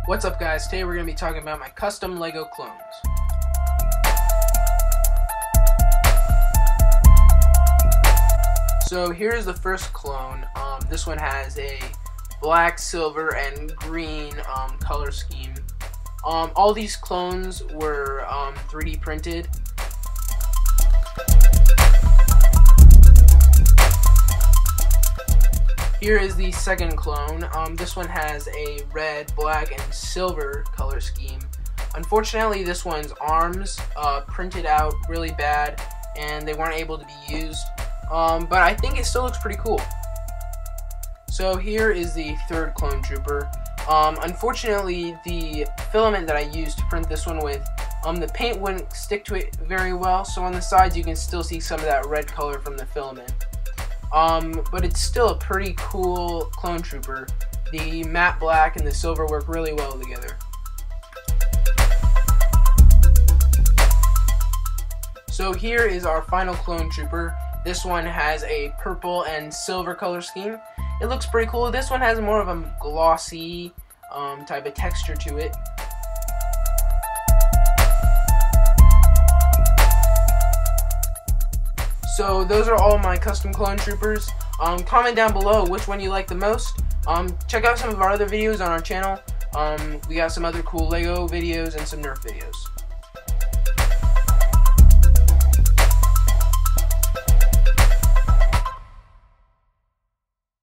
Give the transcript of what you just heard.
What's up guys, today we're going to be talking about my custom LEGO clones. So here's the first clone. This one has a black, silver, and green color scheme. All these clones were 3D printed. Here is the second clone. This one has a red, black, and silver color scheme. Unfortunately, this one's arms printed out really bad and they weren't able to be used. But I think it still looks pretty cool. So here is the third clone trooper. Unfortunately, the filament that I used to print this one with, the paint wouldn't stick to it very well, so on the sides you can still see some of that red color from the filament. But it's still a pretty cool clone trooper. The matte black and the silver work really well together. So here is our final clone trooper. This one has a purple and silver color scheme. It looks pretty cool. This one has more of a glossy type of texture to it. So those are all my custom clone troopers. Comment down below which one you like the most. Check out some of our other videos on our channel. We got some other cool LEGO videos and some Nerf videos.